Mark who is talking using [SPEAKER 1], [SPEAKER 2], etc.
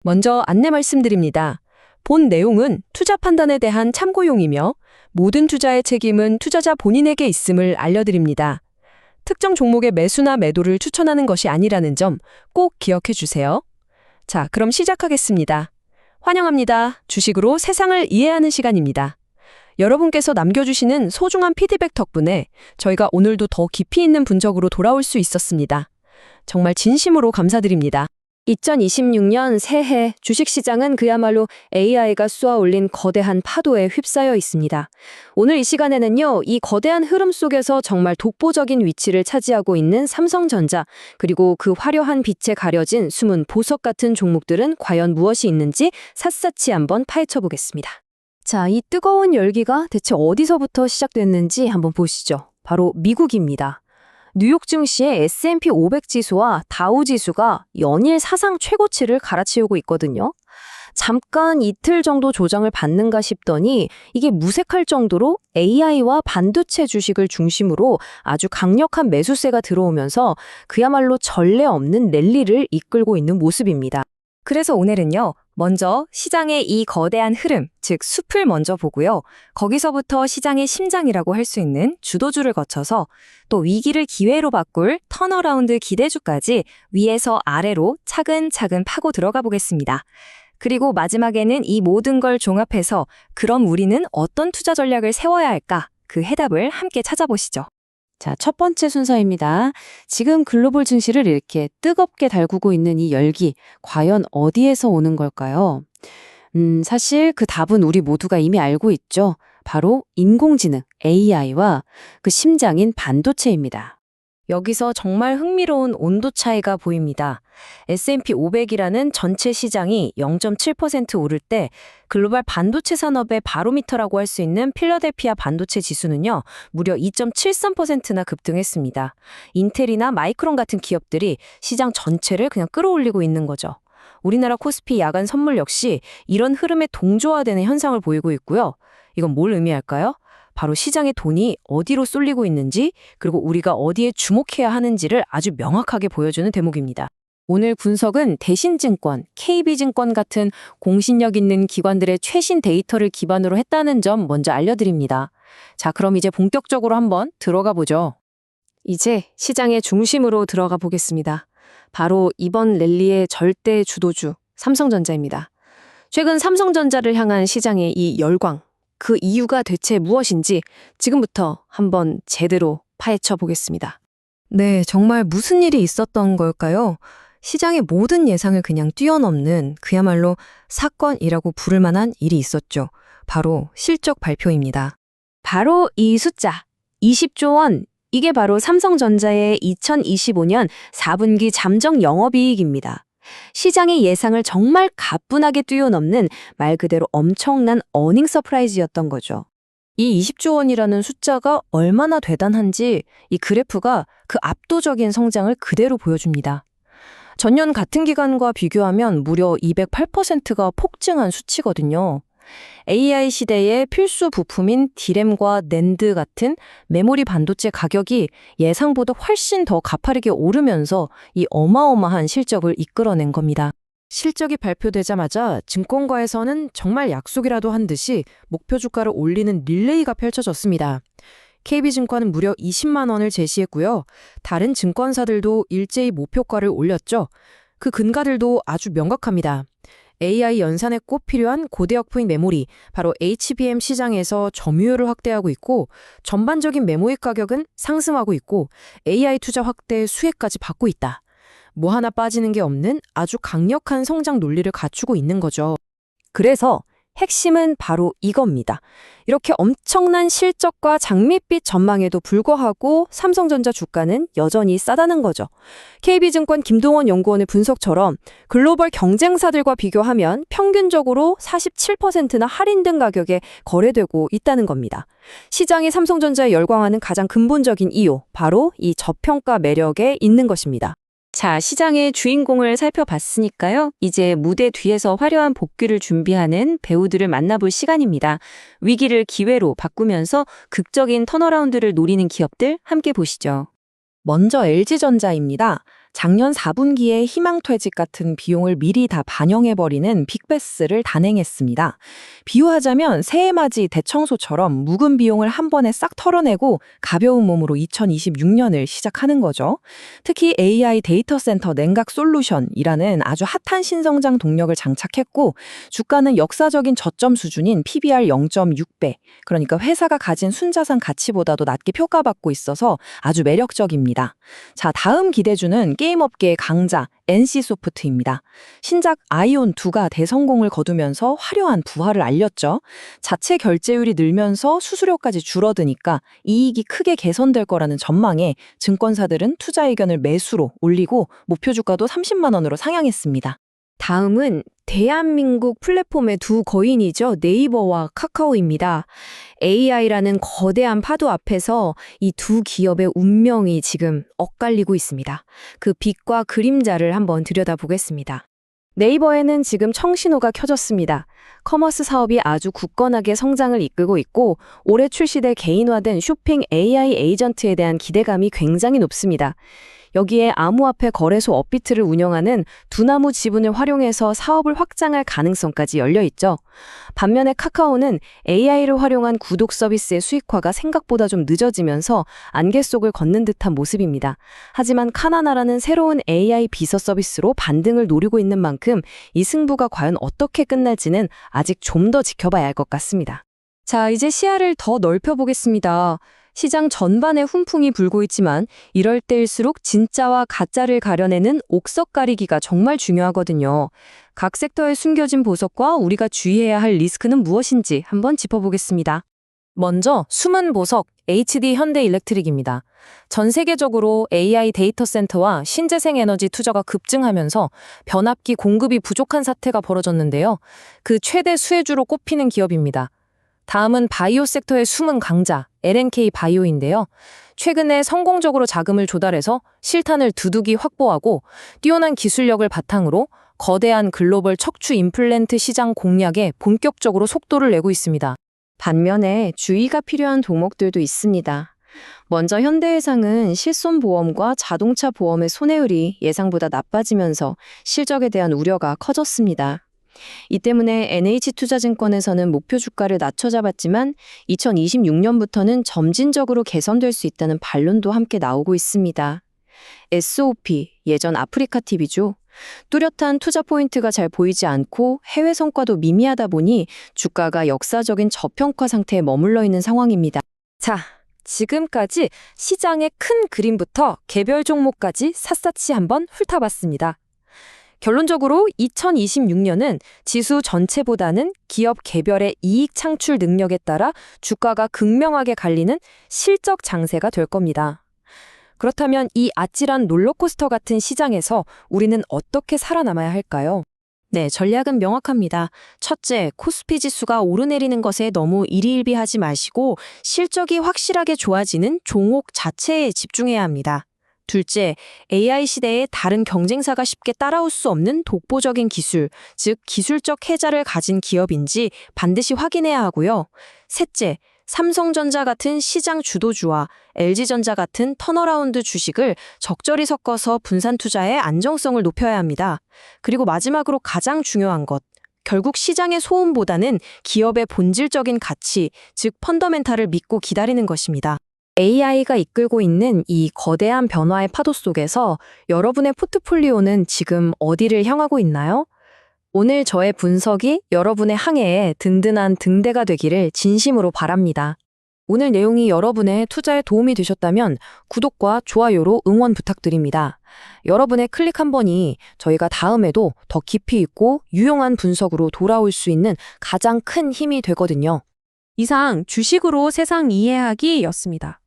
[SPEAKER 1] 먼저 안내 말씀드립니다. 본 내용은 투자 판단에 대한 참고용이며 모든 투자의 책임은 투자자 본인에게 있음을 알려드립니다. 특정 종목의 매수나 매도를 추천하는 것이 아니라는 점 꼭 기억해 주세요. 자, 그럼 시작하겠습니다. 환영합니다. 주식으로 세상을 이해하는 시간입니다. 여러분께서 남겨주시는 소중한 피드백 덕분에 저희가 오늘도 더 깊이 있는 분석으로 돌아올 수 있었습니다. 정말 진심으로 감사드립니다.
[SPEAKER 2] 2026년 새해 주식시장은 그야말로 AI가 쏘아올린 거대한 파도에 휩싸여 있습니다. 오늘 이 시간에는요, 이 거대한 흐름 속에서 정말 독보적인 위치를 차지하고 있는 삼성전자, 그리고 그 화려한 빛에 가려진 숨은 보석 같은 종목들은 과연 무엇이 있는지 샅샅이 한번 파헤쳐 보겠습니다. 자, 이 뜨거운 열기가 대체 어디서부터 시작됐는지 한번 보시죠. 바로 미국입니다. 뉴욕 증시의 S&P 500 지수와 다우 지수가 연일 사상 최고치를 갈아치우고 있거든요. 잠깐 이틀 정도 조정을 받는가 싶더니 이게 무색할 정도로 AI와 반도체 주식을 중심으로 아주 강력한 매수세가 들어오면서 그야말로 전례 없는 랠리를 이끌고 있는 모습입니다.
[SPEAKER 3] 그래서 오늘은요, 먼저 시장의 이 거대한 흐름, 즉 숲을 먼저 보고요. 거기서부터 시장의 심장이라고 할 수 있는 주도주를 거쳐서 또 위기를 기회로 바꿀 턴어라운드 기대주까지 위에서 아래로 차근차근 파고 들어가 보겠습니다. 그리고 마지막에는 이 모든 걸 종합해서 그럼 우리는 어떤 투자 전략을 세워야 할까? 그 해답을 함께 찾아보시죠.
[SPEAKER 2] 자, 첫 번째 순서입니다. 지금 글로벌 증시를 이렇게 뜨겁게 달구고 있는 이 열기, 과연 어디에서 오는 걸까요? 사실 그 답은 우리 모두가 이미 알고 있죠. 바로 인공지능, AI와 그 심장인 반도체입니다.
[SPEAKER 3] 여기서 정말 흥미로운 온도 차이가 보입니다. S&P 500이라는 전체 시장이 0.7% 오를 때 글로벌 반도체 산업의 바로미터라고 할 수 있는 필라델피아 반도체 지수는요, 무려 2.73%나 급등했습니다. 인텔이나 마이크론 같은 기업들이 시장 전체를 그냥 끌어올리고 있는 거죠. 우리나라 코스피 야간 선물 역시 이런 흐름에 동조화되는 현상을 보이고 있고요. 이건 뭘 의미할까요? 바로 시장의 돈이 어디로 쏠리고 있는지, 그리고 우리가 어디에 주목해야 하는지를 아주 명확하게 보여주는 대목입니다.
[SPEAKER 2] 오늘 분석은 대신증권, KB증권 같은 공신력 있는 기관들의 최신 데이터를 기반으로 했다는 점 먼저 알려드립니다. 자, 그럼 이제 본격적으로 한번 들어가 보죠. 이제 시장의 중심으로 들어가 보겠습니다. 바로 이번 랠리의 절대 주도주, 삼성전자입니다. 최근 삼성전자를 향한 시장의 이 열광, 그 이유가 대체 무엇인지 지금부터 한번 제대로 파헤쳐 보겠습니다.
[SPEAKER 1] 네, 정말 무슨 일이 있었던 걸까요? 시장의 모든 예상을 그냥 뛰어넘는 그야말로 사건이라고 부를 만한 일이 있었죠. 바로 실적 발표입니다.
[SPEAKER 2] 바로 이 숫자, 20조 원. 이게 바로 삼성전자의 2025년 4분기 잠정 영업이익입니다. 시장의 예상을 정말 가뿐하게 뛰어넘는 말 그대로 엄청난 어닝 서프라이즈였던 거죠.
[SPEAKER 3] 이 20조 원이라는 숫자가 얼마나 대단한지 이 그래프가 그 압도적인 성장을 그대로 보여줍니다. 전년 같은 기간과 비교하면 무려 208%가 폭증한 수치거든요. AI 시대의 필수 부품인 디램과 낸드 같은 메모리 반도체 가격이 예상보다 훨씬 더 가파르게 오르면서 이 어마어마한 실적을 이끌어낸 겁니다. 실적이 발표되자마자 증권가에서는 정말 약속이라도 한 듯이 목표 주가를 올리는 릴레이가 펼쳐졌습니다. KB증권은 무려 20만 원을 제시했고요. 다른 증권사들도 일제히 목표가를 올렸죠. 그 근가들도 아주 명확합니다. AI 연산에 꼭 필요한 고대역포인 메모리, 바로 HBM 시장에서 점유율을 확대하고 있고 전반적인 메모리 가격은 상승하고 있고 AI 투자 확대 수혜까지 받고 있다. 뭐 하나 빠지는 게 없는 아주 강력한 성장 논리를 갖추고 있는 거죠.
[SPEAKER 2] 그래서 핵심은 바로 이겁니다. 이렇게 엄청난 실적과 장밋빛 전망에도 불구하고 삼성전자 주가는 여전히 싸다는 거죠. KB증권 김동원 연구원의 분석처럼 글로벌 경쟁사들과 비교하면 평균적으로 47%나 할인된 가격에 거래되고 있다는 겁니다. 시장이 삼성전자에 열광하는 가장 근본적인 이유, 바로 이 저평가 매력에 있는 것입니다.
[SPEAKER 3] 자, 시장의 주인공을 살펴봤으니까요. 이제 무대 뒤에서 화려한 복귀를 준비하는 배우들을 만나볼 시간입니다. 위기를 기회로 바꾸면서 극적인 턴어라운드를 노리는 기업들 함께 보시죠.
[SPEAKER 1] 먼저 LG전자입니다.
[SPEAKER 3] 작년 4분기에 희망퇴직 같은 비용을 미리 다 반영해버리는 빅베스를 단행했습니다. 비유하자면 새해맞이 대청소처럼 묵은 비용을 한 번에 싹 털어내고 가벼운 몸으로 2026년을 시작하는 거죠. 특히 AI 데이터 센터 냉각 솔루션이라는 아주 핫한 신성장 동력을 장착했고 주가는 역사적인 저점 수준인 PBR 0.6배, 그러니까 회사가 가진 순자산 가치보다도 낮게 평가받고 있어서 아주 매력적입니다. 자, 다음 기대주는 게임업계의 강자 NC소프트입니다. 신작 아이온2가 대성공을 거두면서 화려한 부활을 알렸죠. 자체 결제율이 늘면서 수수료까지 줄어드니까 이익이 크게 개선될 거라는 전망에 증권사들은 투자 의견을 매수로 올리고 목표 주가도 30만 원으로 상향했습니다.
[SPEAKER 2] 다음은 대한민국 플랫폼의 두 거인이죠. 네이버와 카카오입니다. AI라는 거대한 파도 앞에서 이 두 기업의 운명이 지금 엇갈리고 있습니다. 그 빛과 그림자를 한번 들여다보겠습니다. 네이버에는 지금 청신호가 켜졌습니다. 커머스 사업이 아주 굳건하게 성장을 이끌고 있고 올해 출시될 개인화된 쇼핑 AI 에이전트에 대한 기대감이 굉장히 높습니다. 여기에 암호화폐 거래소 업비트를 운영하는 두나무 지분을 활용해서 사업을 확장할 가능성까지 열려 있죠. 반면에 카카오는 AI를 활용한 구독 서비스의 수익화가 생각보다 좀 늦어지면서 안개 속을 걷는 듯한 모습입니다. 하지만 카나나라는 새로운 AI 비서 서비스로 반등을 노리고 있는 만큼 이 승부가 과연 어떻게 끝날지는 아직 좀 더 지켜봐야 할 것 같습니다. 자, 이제 시야를 더 넓혀보겠습니다. 시장 전반에 훈풍이 불고 있지만 이럴 때일수록 진짜와 가짜를 가려내는 옥석 가리기가 정말 중요하거든요. 각 섹터의 숨겨진 보석과 우리가 주의해야 할 리스크는 무엇인지 한번 짚어보겠습니다.
[SPEAKER 3] 먼저 숨은 보석 HD 현대일렉트릭입니다. 전 세계적으로 AI 데이터 센터와 신재생 에너지 투자가 급증하면서 변압기 공급이 부족한 사태가 벌어졌는데요. 그 최대 수혜주로 꼽히는 기업입니다. 다음은 바이오 섹터의 숨은 강자 LNK 바이오인데요. 최근에 성공적으로 자금을 조달해서 실탄을 두둑이 확보하고 뛰어난 기술력을 바탕으로 거대한 글로벌 척추 임플란트 시장 공략에 본격적으로 속도를 내고 있습니다.
[SPEAKER 2] 반면에 주의가 필요한 종목들도 있습니다. 먼저 현대해상은 실손보험과 자동차 보험의 손해율이 예상보다 나빠지면서 실적에 대한 우려가 커졌습니다. 이 때문에 NH투자증권에서는 목표 주가를 낮춰 잡았지만 2026년부터는 점진적으로 개선될 수 있다는 반론도 함께 나오고 있습니다. SOP, 예전 아프리카TV죠. 뚜렷한 투자 포인트가 잘 보이지 않고 해외 성과도 미미하다 보니 주가가 역사적인 저평가 상태에 머물러 있는 상황입니다. 자, 지금까지 시장의 큰 그림부터 개별 종목까지 샅샅이 한번 훑어봤습니다. 결론적으로 2026년은 지수 전체보다는 기업 개별의 이익 창출 능력에 따라 주가가 극명하게 갈리는 실적 장세가 될 겁니다. 그렇다면 이 아찔한 롤러코스터 같은 시장에서 우리는 어떻게 살아남아야 할까요? 네, 전략은 명확합니다. 첫째, 코스피 지수가 오르내리는 것에 너무 일희일비하지 마시고 실적이 확실하게 좋아지는 종목 자체에 집중해야 합니다. 둘째, AI 시대에 다른 경쟁사가 쉽게 따라올 수 없는 독보적인 기술, 즉 기술적 혜자를 가진 기업인지 반드시 확인해야 하고요. 셋째, 삼성전자 같은 시장 주도주와 LG전자 같은 턴어라운드 주식을 적절히 섞어서 분산 투자의 안정성을 높여야 합니다. 그리고 마지막으로 가장 중요한 것, 결국 시장의 소음보다는 기업의 본질적인 가치, 즉 펀더멘탈을 믿고 기다리는 것입니다. AI가 이끌고 있는 이 거대한 변화의 파도 속에서 여러분의 포트폴리오는 지금 어디를 향하고 있나요? 오늘 저의 분석이 여러분의 항해에 든든한 등대가 되기를 진심으로 바랍니다. 오늘 내용이 여러분의 투자에 도움이 되셨다면 구독과 좋아요로 응원 부탁드립니다. 여러분의 클릭 한 번이 저희가 다음에도 더 깊이 있고 유용한 분석으로 돌아올 수 있는 가장 큰 힘이 되거든요.
[SPEAKER 1] 이상 주식으로 세상 이해하기였습니다.